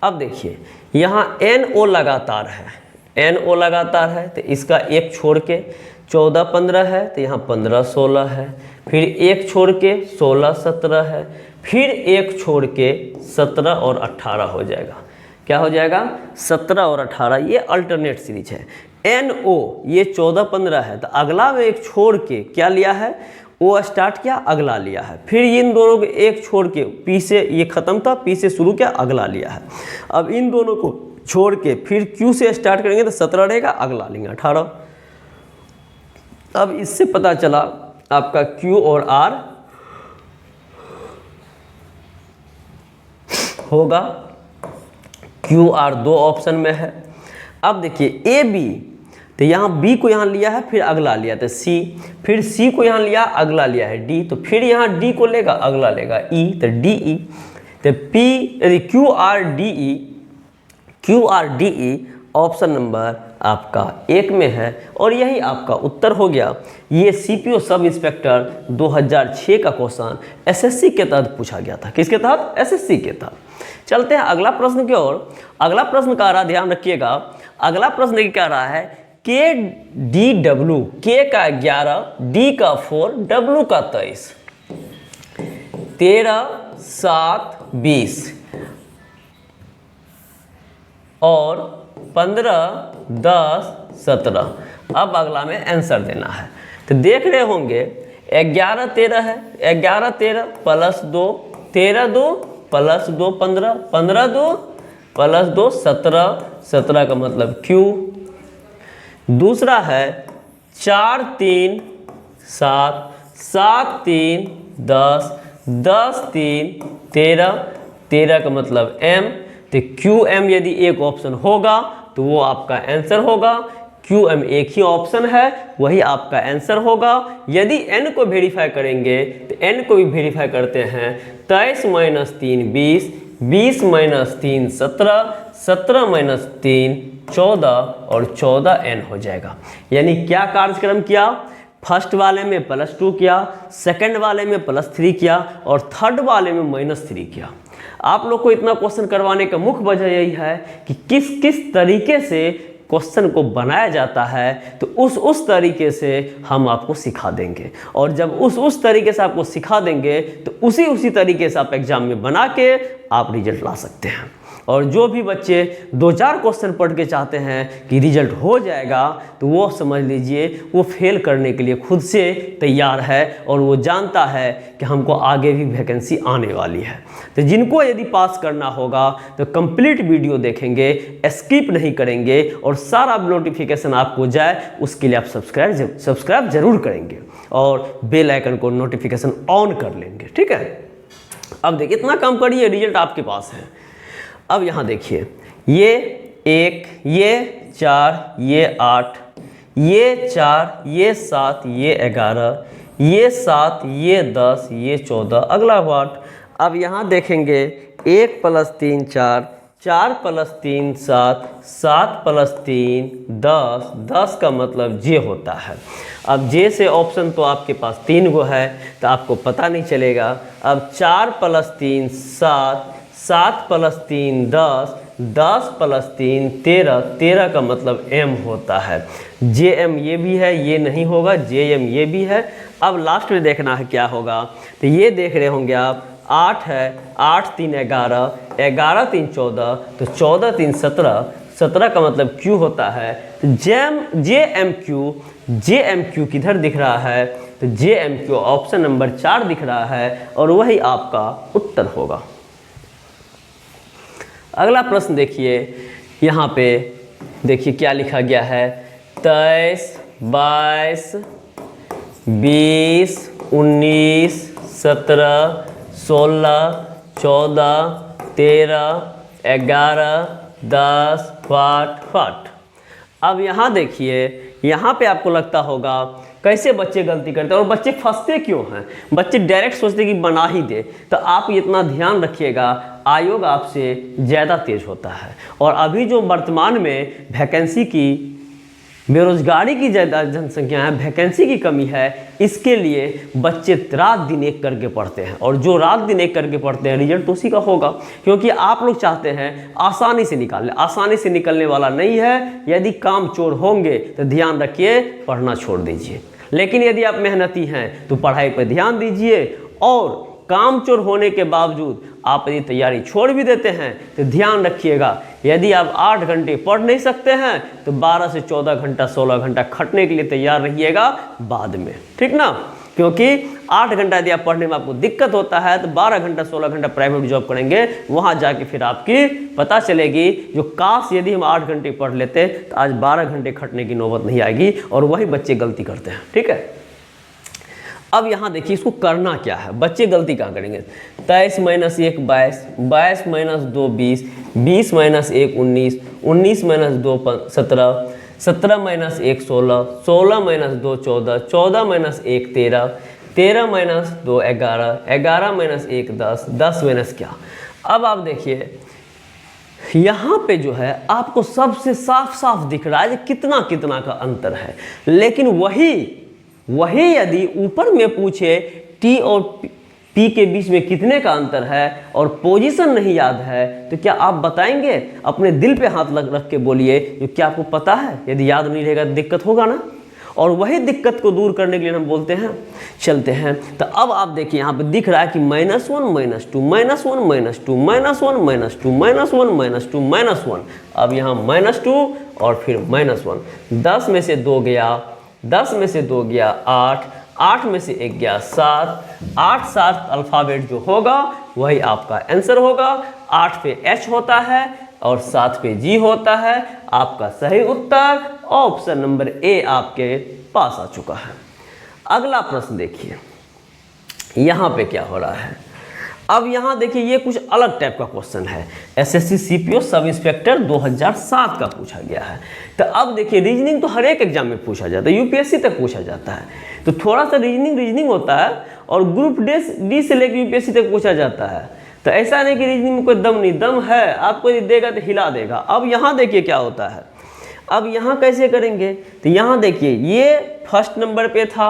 अब देखिए, यहाँ NO लगातार है, तो इसका एक छोड़ के 14 15 है, तो यहाँ 15 16 है। फिर एक छोड़ के 16 17 है, फिर एक छोड़ के 17 और 18 हो जाएगा। क्या हो जाएगा? 17 और 18। ये अल्टरनेट सीरीज है। NO ये 14 15 है, तो अगला में एक छोड़ के क्या लिया है? ओ स्टार्ट किया, अगला लिया है, फिर इन दोनों को एक छोड़ के पी से ये खत्म था, पी से शुरू किया, अगला लिया है। अब इन दोनों को छोड़ के फिर क्यू से स्टार्ट करेंगे तो 17 रहेगा, अगला लेंगे 18। अब इससे पता चला आपका क्यू और आर होगा, क्यू आर दो ऑप्शन में है। अब देखिए ए बी, तो यहाँ बी को यहाँ लिया है, फिर अगला लिया तो सी, फिर सी को यहाँ लिया, अगला लिया है डी, तो फिर यहाँ डी को लेगा, अगला लेगा ई, तो डी ई, तो पी यदि Q R D E option number आपका 1 में है और यही आपका उत्तर हो गया। ये सीपीओ सब इंस्पेक्टर 2006 का क्वेश्चन एसएससी के तहत पूछा गया था। किसके तहत? एसएससी के तहत। चलते हैं अगला प्रश्न की ओर। अगला प्रश्न का रहा, ध्यान रखिएगा, अगला प्रश्न क्या रहा है, के डी डब्ल्यू, के का 11, डी का 4, डब्ल्यू का 23, 13, 7, 20 और 15, 10, 17। अब अगला में आंसर देना है। तो देख रहे होंगे 11, 13 है, 11, 13 प्लस 2, 13, 2 प्लस 2, 15, 15, 2 प्लस 2, 17, 17 का मतलब क्यू। दूसरा है 4, 3, 7, 7, 3, 10, 10, 3, 13, 13 का मतलब एम। तो क्यू एम यदि एक ऑप्शन होगा तो वो आपका आंसर होगा। क्यू एम एक ही ऑप्शन है, वही आपका आंसर होगा। यदि एन को वेरीफाई करेंगे तो एन को भी वेरीफाई करते हैं। 23 - 3 20, 20 - 3 17, 17 - 3 14 और 14 एन हो जाएगा। यानी क्या कार्यक्रम किया, फर्स्ट वाले में +2 किया, सेकंड वाले में +3 किया और थर्ड वाले में -3 किया। आप लोग को इतना क्वेश्चन करवाने का मुख्य वजह यही है कि किस किस तरीके से क्वेश्चन को बनाया जाता है, तो उस तरीके से हम आपको सिखा देंगे। और जब उस तरीके से आपको सिखा देंगे तो उसी तरीके से आप एग्जाम में बना के आप रिजल्ट ला सकते हैं। और जो भी बच्चे 2-4 क्वेश्चन पढ़ के चाहते हैं कि रिजल्ट हो जाएगा, तो वो समझ लीजिए वो फेल करने के लिए खुद से तैयार है और वो जानता है कि हमको आगे भी वैकेंसी आने वाली है। तो जिनको यदि पास करना होगा तो कंप्लीट वीडियो देखेंगे, स्किप नहीं करेंगे और सारा नोटिफिकेशन आपको जाए, उसके लिए आप सब्सक्राइब जरूर करेंगे और बेल आइकन को नोटिफिकेशन ऑन कर लेंगे। ठीक है, अब देखिए इतना काम करिए, रिजल्ट आपके पास है। अब यहाँ देखिए, ये 1, ये 4, ये 8, ये 4, ये 7, ये 11, ये 7, ये 10, ये 14, अगला पार्ट। अब यहाँ देखेंगे 1 + 3 4, 4 + 3 7, 7 + 3 10, 10 का मतलब जे होता है। अब जे से ऑप्शन तो आपके पास 3 गो है तो आपको पता नहीं चलेगा। अब 4 + 3 7, 7 + 3 10, 10 + 3 13, 13 का मतलब एम होता है। जे एम ये भी है, ये नहीं होगा, जे एम ये भी है। अब लास्ट में देखना है क्या होगा, तो ये देख रहे होंगे आप 8 है, 8 3 11, 11 3 14, तो 14 3 17, 17 का मतलब क्यू होता है। तो जे एम क्यू किधर दिख रहा है, तो जे एम क्यू ऑप्शन नंबर 4 दिख रहा है और वही आपका उत्तर होगा। अगला प्रश्न देखिए, यहाँ पे देखिए क्या लिखा गया है, 23 22 20 19 17 16 14 13 11 10 फट। अब यहाँ देखिए, यहाँ पे आपको लगता होगा कैसे बच्चे गलती करते हैं और बच्चे फंसते क्यों हैं। बच्चे डायरेक्ट सोचते कि बना ही दे, तो आप इतना ध्यान रखिएगा, आयोग आपसे ज़्यादा तेज होता है। और अभी जो वर्तमान में वैकेंसी की, बेरोजगारी की ज़्यादा जनसंख्या है, वैकेंसी की कमी है, इसके लिए बच्चे रात दिन एक करके पढ़ते हैं और जो रात दिन एक करके पढ़ते हैं रिजल्ट उसी का होगा। क्योंकि आप लोग चाहते हैं आसानी से निकाल ले, आसानी से निकलने वाला नहीं है। यदि काम चोर होंगे तो ध्यान रखिए, पढ़ना छोड़ दीजिए। लेकिन यदि आप मेहनती हैं तो पढ़ाई पर ध्यान दीजिए। और काम चोर होने के बावजूद आप यदि तैयारी छोड़ भी देते हैं तो ध्यान रखिएगा, यदि आप 8 घंटे पढ़ नहीं सकते हैं तो 12 से 14 घंटा 16 घंटा खटने के लिए तैयार रहिएगा बाद में। ठीक ना, क्योंकि 8 घंटा यदि आप पढ़ने में आपको दिक्कत होता है तो 12 घंटा 16 घंटा प्राइवेट जॉब करेंगे, वहाँ जाके फिर आपकी पता चलेगी जो काश यदि हम 8 घंटे पढ़ लेते तो आज 12 घंटे खटने की नौबत नहीं आएगी, और वही बच्चे गलती करते हैं। ठीक है, अब यहाँ देखिए इसको करना क्या है, बच्चे गलती कहाँ करेंगे। 23 - 1 22, 22 - 2 20, 20 - 1 19, 19 - 2 17, 17 - 1 16, 16 - 2 14, 14 - 1 13, 13 - 2 11, 11 - 1 10, 10 - क्या। अब आप देखिए यहाँ पे जो है आपको सबसे साफ साफ दिख रहा है कितना कितना का अंतर है, लेकिन वही यदि ऊपर में पूछे टी और पी के बीच में कितने का अंतर है और पोजीशन नहीं याद है, तो क्या आप बताएंगे? अपने दिल पे हाथ रख के बोलिए, जो क्या आपको पता है? यदि याद नहीं रहेगा तो दिक्कत होगा ना। और वही दिक्कत को दूर करने के लिए हम बोलते हैं, चलते हैं। तो अब आप देखिए यहाँ पे दिख रहा है कि -1 - 2 -1 - 2 -1 -1 -2 -1। अब यहाँ -2 और फिर -1, 10 में से 2 गया, 10 में से 2 गया 8, 8 में से 1 गया 7, 8 7 अल्फ़ाबेट जो होगा वही आपका आंसर होगा। 8 पे H होता है और 7 पे G होता है। आपका सही उत्तर ऑप्शन नंबर ए आपके पास आ चुका है। अगला प्रश्न देखिए यहाँ पे क्या हो रहा है। अब यहाँ देखिए ये कुछ अलग टाइप का क्वेश्चन है, एसएससी सीपीओ सब इंस्पेक्टर 2007 का पूछा गया है। तो अब देखिए रीजनिंग तो हर एक एग्जाम में पूछा जाता है, यूपीएससी तक पूछा जाता है, तो थोड़ा सा रीजनिंग होता है, और ग्रुप डी से लेकर यूपीएससी तक पूछा जाता है। तो ऐसा नहीं कि रीजनिंग में कोई दम नहीं, दम है, आपको यदि देगा तो हिला देगा। अब यहाँ देखिए क्या होता है, अब यहाँ कैसे करेंगे। तो यहाँ देखिए ये फर्स्ट नंबर पे था,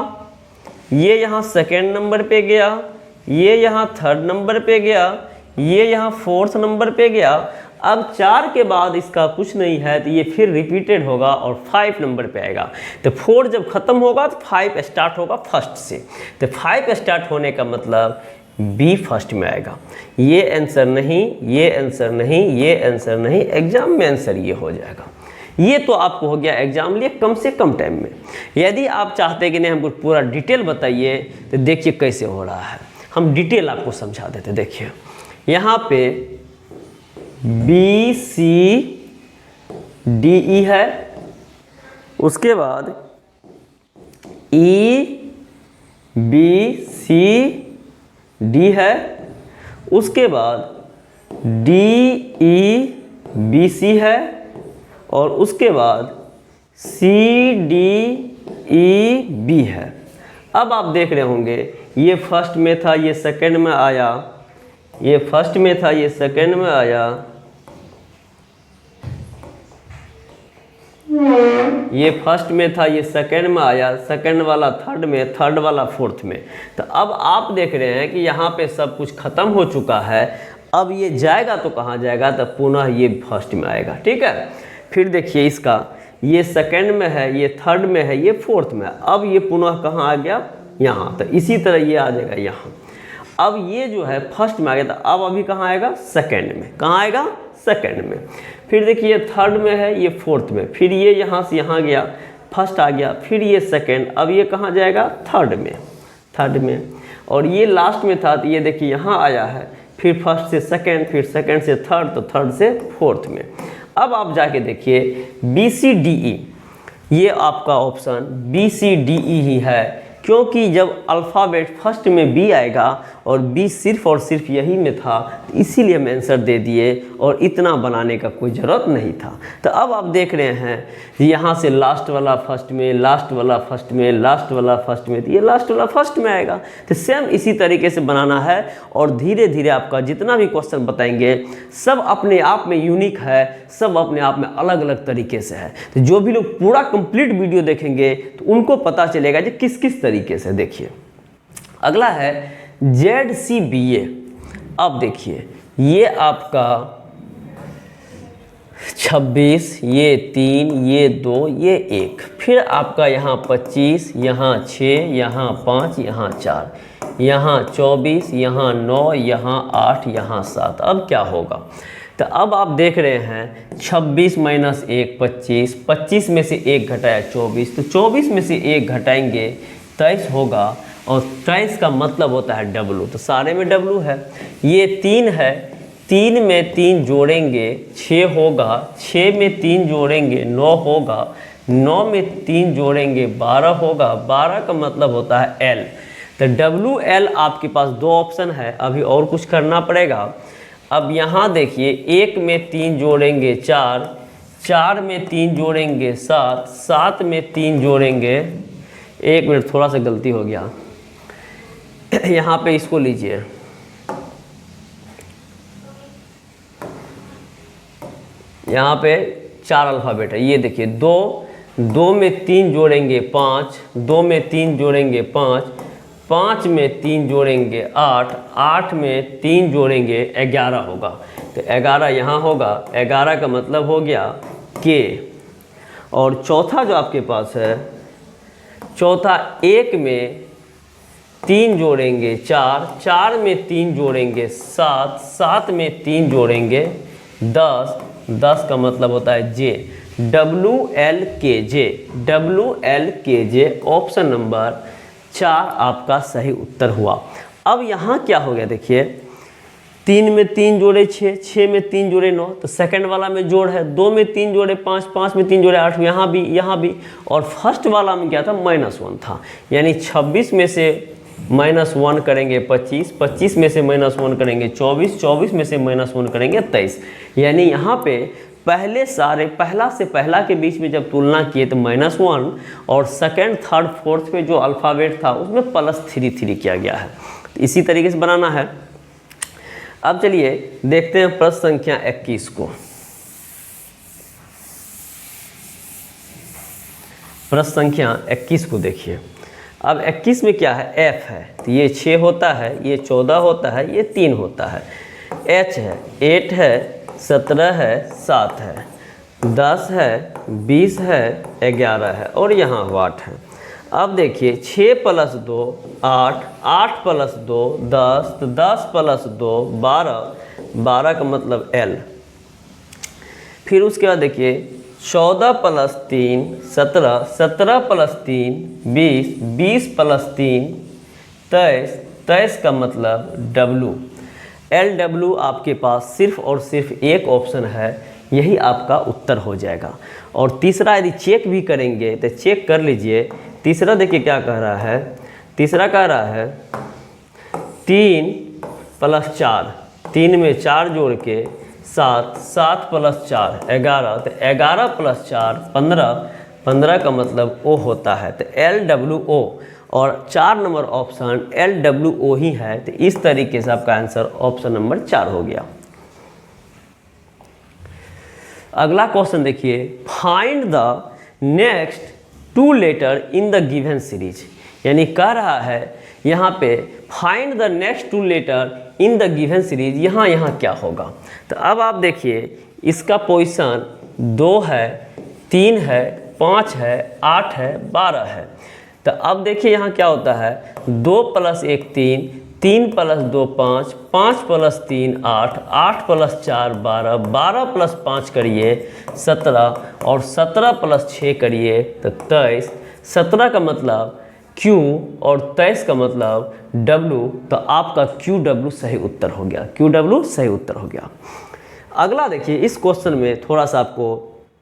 ये यहाँ सेकेंड नंबर पे गया, ये यहाँ थर्ड नंबर पे गया, ये यहाँ फोर्थ नंबर पे गया। अब 4 के बाद इसका कुछ नहीं है तो ये फिर रिपीटेड होगा और 5 नंबर पे आएगा। तो 4 जब खत्म होगा तो 5 स्टार्ट होगा फर्स्ट से। तो 5 स्टार्ट होने का मतलब बी फर्स्ट में आएगा। ये आंसर नहीं, ये आंसर नहीं, ये आंसर नहीं, एग्जाम में आंसर ये हो जाएगा। ये तो आपको हो गया एग्जाम लिए कम से कम टाइम में। यदि आप चाहते कि नहीं हमको पूरा डिटेल बताइए तो देखिए कैसे हो रहा है, हम डिटेल आपको समझा देते। देखिए यहाँ पे बी सी डी ई है, उसके बाद ई बी सी डी है, उसके बाद डी ई बी सी है, और उसके बाद सी डी ई बी है। अब आप देख रहे होंगे ये फर्स्ट में था, ये सेकंड में आया, ये फर्स्ट में था, ये सेकंड में आया, ये फर्स्ट में था, ये सेकंड में आया, सेकंड वाला थर्ड में, थर्ड वाला फोर्थ में। तो अब आप देख रहे हैं कि यहाँ पे सब कुछ खत्म हो चुका है। अब ये जाएगा तो कहाँ जाएगा, तो पुनः ये फर्स्ट में आएगा। ठीक है, फिर देखिए इसका ये सेकंड में है, ये थर्ड में है, ये फोर्थ में है। अब ये पुनः कहाँ आ गया, यहाँ। तो इसी तरह ये आ जाएगा यहाँ। अब ये जो है फर्स्ट में आ गया, तो अब अभी कहाँ आएगा, सेकंड में। कहाँ आएगा, सेकंड में। फिर देखिए ये थर्ड में है, ये फोर्थ में, फिर ये यहाँ से यहाँ गया, फर्स्ट आ गया, फिर ये सेकंड, अब ये कहाँ जाएगा, थर्ड में, थर्ड में। और ये लास्ट में था तो ये देखिए यहाँ आया है, फिर फर्स्ट से सेकंड, फिर सेकंड से थर्ड, तो थर्ड से फोर्थ में। अब आप जाके देखिए बी सी डी ई, ये आपका option B C D E ही है, क्योंकि जब अल्फ़ाबेट फर्स्ट में बी आएगा और बी सिर्फ और सिर्फ यही में था, इसीलिए हम आंसर दे दिए और इतना बनाने का कोई ज़रूरत नहीं था। तो अब आप देख रहे हैं यहाँ से लास्ट वाला फर्स्ट में, लास्ट वाला फर्स्ट में, लास्ट वाला फर्स्ट में, तो ये लास्ट वाला फर्स्ट में आएगा। तो सेम इसी तरीके से बनाना है, और धीरे धीरे आपका जितना भी क्वेश्चन बताएंगे सब अपने आप में यूनिक है, सब अपने आप में अलग अलग तरीके से है। तो जो भी लोग पूरा कंप्लीट वीडियो देखेंगे तो उनको पता चलेगा कि किस किस तरीके से। देखिए अगला है ZCBA। अब देखिए ये आपका 26, ये 3, ये 2, ये 1, फिर आपका यहाँ 25, यहाँ 6, यहाँ 5, यहाँ 4, यहाँ 24, यहाँ 9, यहाँ 8, यहाँ 7। अब क्या होगा, तो अब आप देख रहे हैं 26 - 1 25, 25 में से 1 घटाया 24, तो 24 में से 1 घटाएंगे 23 होगा, और 23 का मतलब होता है W, तो सारे में W है। ये 3 है, 3 में 3 जोड़ेंगे 6 होगा, 6 में 3 जोड़ेंगे 9 होगा, 9 में 3 जोड़ेंगे 12 होगा, 12 का मतलब होता है L। तो WL आपके पास 2 ऑप्शन है, अभी और कुछ करना पड़ेगा। अब यहाँ देखिए 1 में 3 जोड़ेंगे 4, 4 में 3 जोड़ेंगे 7, 7 में 3 जोड़ेंगे, 1 मिनट थोड़ा सा गलती हो गया, यहाँ पे इसको लीजिए, यहाँ पे 4 अल्फ़ाबेट है, ये देखिए 2, 2 में 3 जोड़ेंगे 5, 2 में 3 जोड़ेंगे 5, 5 में 3 जोड़ेंगे 8, 8 में 3 जोड़ेंगे 11 होगा, तो 11 यहाँ होगा, 11 का मतलब हो गया K। और चौथा जो आपके पास है, चौथा 1 में 3 जोड़ेंगे 4, 4 में 3 जोड़ेंगे 7, 7 में 3 जोड़ेंगे 10, 10 का मतलब होता है J, WLKJ, WLKJ option number 4 आपका सही उत्तर हुआ। अब यहाँ क्या हो गया देखिए, 3 में 3 जोड़े 6, 6 में 3 जोड़े 9, तो सेकंड वाला में जोड़ है, 2 में 3 जोड़े 5, 5 में 3 जोड़े 8, यहाँ भी यहाँ भी, और फर्स्ट वाला में क्या था, -1 था, यानी 26 में से -1 करेंगे 25, 25 में से -1 करेंगे 24, 24 में से -1 करेंगे 23, यानी यहाँ पे पहले सारे पहला से पहला के बीच में जब तुलना किए तो -1, और सेकंड थर्ड फोर्थ पे जो अल्फ़ाबेट था उसमें +3 किया गया है। तो इसी तरीके से बनाना है। अब चलिए देखते हैं प्रश्न संख्या 21 को। प्रश्न संख्या 21 को देखिए। अब 21 में क्या है, F है, तो ये 6 होता है, ये 14 होता है, ये 3 होता है, H है 8 है, 17 है, 7 है, 10 है, 20 है, 11 है, और यहाँ 8 है। अब देखिए 6 + 2 8, 8 + 2 10, तो 10 + 2 12, 12 का मतलब L। फिर उसके बाद देखिए 14 + 3 17, 17 + 3 20, 20 + 3 23, 23 का मतलब W। LW आपके पास सिर्फ और सिर्फ एक ऑप्शन है, यही आपका उत्तर हो जाएगा। और तीसरा यदि चेक भी करेंगे तो चेक कर लीजिए। तीसरा देखिए क्या कह रहा है, तीसरा कह रहा है 3 + 4, 3 में 4 जोड़ के 7, 7 + 4 11, तो 11 + 4 15, 15 का मतलब O होता है, तो LWO, और 4 नंबर ऑप्शन LWO ही है। तो इस तरीके से आपका आंसर ऑप्शन नंबर 4 हो गया। अगला क्वेश्चन देखिए, find the next 2 letter in the given series, यानी कह रहा है यहाँ पे find the next 2 letter in the given series, यहाँ क्या होगा। तो अब आप देखिए इसका पोजीशन 2 है, 3 है, 5 है, 8 है, 12 है। तो अब देखिए यहाँ क्या होता है, 2 + 1 3, 3 + 2 5, 5 + 3 8, 8 + 4 12, 12 + 5 करिए 17, और 17 + 6 करिए तो 23, 17 का मतलब Q और 23 का मतलब W, तो आपका QW सही उत्तर हो गया, QW सही उत्तर हो गया। अगला देखिए, इस क्वेश्चन में थोड़ा सा आपको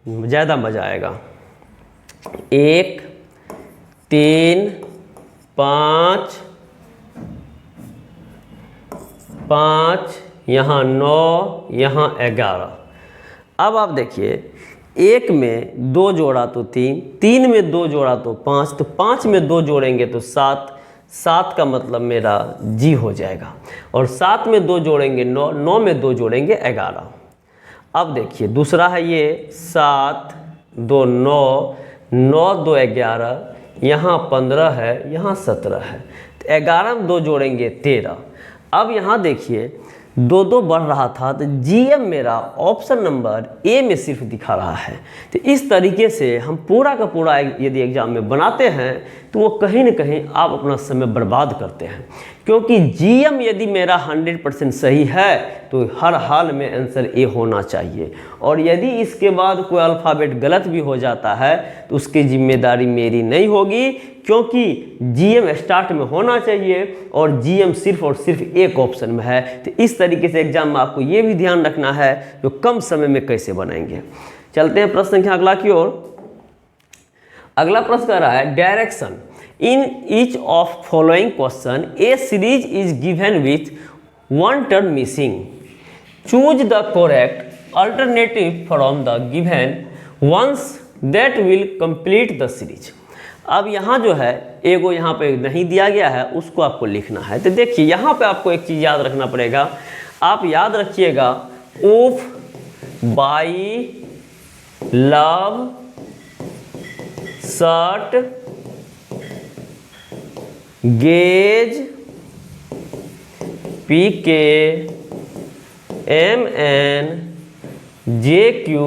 ज़्यादा मज़ा आएगा। 1 3 5 5, यहाँ 9, यहाँ 11। अब आप देखिए 1 में 2 जोड़ा तो 3, 3 में 2 जोड़ा तो 5, तो 5 में 2 जोड़ेंगे तो 7, 7 का मतलब मेरा G हो जाएगा, और 7 में 2 जोड़ेंगे 9, 9 में 2 जोड़ेंगे 11। अब देखिए दूसरा है ये 7 2 9, 9 2 11, यहाँ 15 है, यहाँ 17 है, तो 11 में 2 जोड़ेंगे 13। अब यहाँ देखिए 2 2 बढ़ रहा था, तो GM मेरा ऑप्शन नंबर A में सिर्फ दिखा रहा है। तो इस तरीके से हम पूरा का पूरा यदि एग्जाम में बनाते हैं तो वो कहीं ना कहीं आप अपना समय बर्बाद करते हैं, क्योंकि जीएम यदि मेरा 100% सही है तो हर हाल में आंसर ए होना चाहिए, और यदि इसके बाद कोई अल्फ़ाबेट गलत भी हो जाता है तो उसकी जिम्मेदारी मेरी नहीं होगी, क्योंकि जीएम स्टार्ट में होना चाहिए और जीएम सिर्फ और सिर्फ एक ऑप्शन में है। तो इस तरीके से एग्जाम में आपको ये भी ध्यान रखना है जो कम समय में कैसे बनाएंगे। चलते हैं प्रश्न संख्या अगला की ओर। अगला प्रश्न कह रहा है direction in each of following question a series is given with one term missing, choose the correct alternative from the given ones that will complete the series. अब यहाँ जो है एगो यहाँ पे नहीं दिया गया है, उसको आपको लिखना है। तो देखिए यहाँ पे आपको एक चीज़ याद रखना पड़ेगा, आप याद रखिएगा उफ, बाई, लव, शर्ट, गेज, पीके, MN, JQ,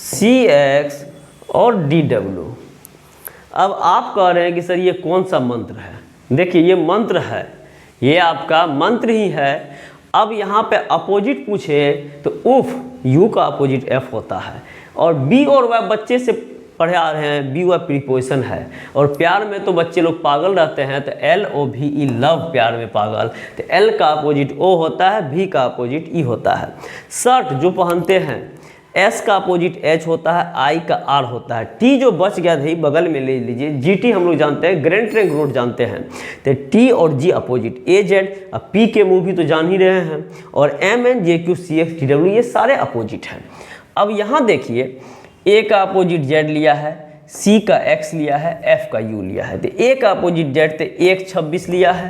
CX और DW। अब आप कह रहे हैं कि सर ये कौन सा मंत्र है? देखिए ये मंत्र है, ये आपका मंत्र ही है। अब यहाँ पे अपोजिट पूछे तो उफ, यू का अपोजिट एफ होता है, और बी और वाई बच्चे से पढ़े आ रहे हैं, बी वाई प्रीपोजिशन है, और प्यार में तो बच्चे लोग पागल रहते हैं, तो LOVE लव, प्यार में पागल, तो L का अपोजिट O होता है, V का अपोजिट E होता है। शर्ट जो पहनते हैं, S का अपोजिट H होता है, I का R होता है। T जो बच गया था बगल में ले लीजिए, GT हम लोग जानते हैं, ग्रैंड ट्रंक रोड जानते हैं, तो T और G अपोजिट AZ, अब P के मूवी तो जान ही रहे हैं, और MN, JQ, CX, DW ये सारे अपोजिट हैं। अब यहाँ देखिए A का अपोजिट Z लिया है, C का X लिया है, F का U लिया है, तो A का अपोजिट Z तो 1 26 लिया है,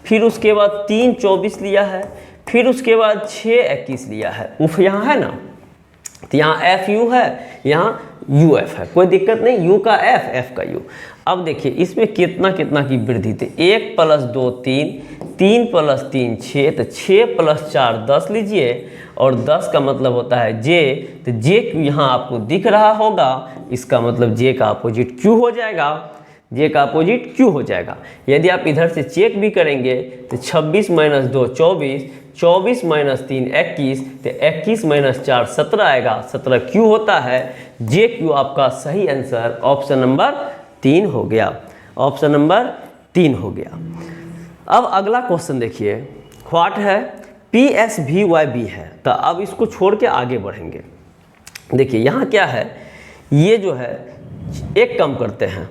फिर उसके बाद 3 24 लिया है, फिर उसके बाद 6 21 लिया है। उफ यहाँ है ना, तो यहाँ FU है, यहाँ UF है, कोई दिक्कत नहीं, U का F, F का U। अब देखिए इसमें कितना कितना की वृद्धि थी, 1 + 2 3, 3 + 3 6, तो 6 + 4 10 लीजिए, और 10 का मतलब होता है J, तो J यहाँ आपको दिख रहा होगा, इसका मतलब J का अपोजिट Q हो जाएगा, J का अपोजिट Q हो जाएगा। यदि आप इधर से चेक भी करेंगे तो 26 - 2 24, 24 - 3 21, तो 21 - 4 17 आएगा, 17 Q होता है। JQ आपका सही आंसर ऑप्शन नंबर 3 हो गया, ऑप्शन नंबर 3 हो गया। अब अगला क्वेश्चन देखिए, व्हाट है PSVYB है, तो अब इसको छोड़ के आगे बढ़ेंगे। देखिए यहाँ क्या है, ये जो है एक कम करते हैं,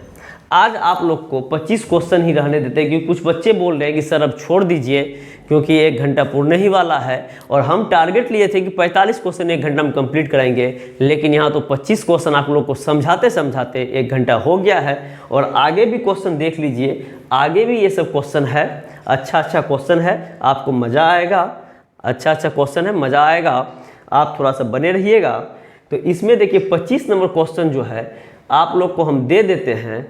आज आप लोग को 25 क्वेश्चन ही रहने देते हैं, क्योंकि कुछ बच्चे बोल रहे हैं कि सर अब छोड़ दीजिए क्योंकि 1 घंटा पूर्ण ही वाला है, और हम टारगेट लिए थे कि 45 क्वेश्चन 1 घंटा में कंप्लीट कराएंगे, लेकिन यहाँ तो 25 क्वेश्चन आप लोग को समझाते समझाते 1 घंटा हो गया है। और आगे भी क्वेश्चन देख लीजिए, आगे भी ये सब क्वेश्चन है, अच्छा क्वेश्चन है, आपको मज़ा आएगा, अच्छा क्वेश्चन है, मज़ा आएगा, आप थोड़ा सा बने रहिएगा। तो इसमें देखिए 25 नंबर क्वेश्चन जो है आप लोग को हम दे देते हैं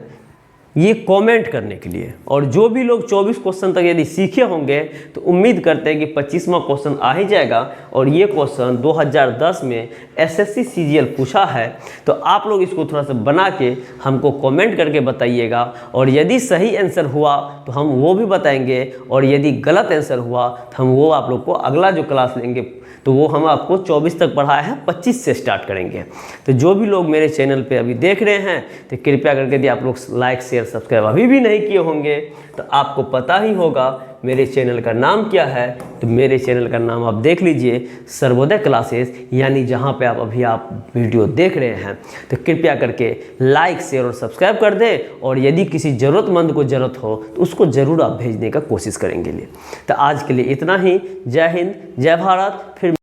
ये कमेंट करने के लिए, और जो भी लोग 24 क्वेश्चन तक यदि सीखे होंगे तो उम्मीद करते हैं कि 25वां क्वेश्चन आ ही जाएगा। और ये क्वेश्चन 2010 में SSC CGL पूछा है, तो आप लोग इसको थोड़ा सा बना के हमको कमेंट करके बताइएगा, और यदि सही आंसर हुआ तो हम वो भी बताएंगे, और यदि गलत आंसर हुआ तो हम वो आप लोग को अगला जो क्लास लेंगे तो वो हम आपको 24 तक पढ़ाया है, 25 से स्टार्ट करेंगे। तो जो भी लोग मेरे चैनल पे अभी देख रहे हैं तो कृपया करके यदि आप लोग लाइक शेयर सब्सक्राइब अभी भी नहीं किए होंगे तो आपको पता ही होगा मेरे चैनल का नाम क्या है। तो मेरे चैनल का नाम आप देख लीजिए, सर्वोदय क्लासेस, यानी जहाँ पे आप वीडियो देख रहे हैं। तो कृपया करके लाइक शेयर और सब्सक्राइब कर दें, और यदि किसी ज़रूरतमंद को ज़रूरत हो तो उसको ज़रूर आप भेजने का कोशिश करेंगे। तो आज के लिए इतना ही। जय हिंद, जय भारत। फिर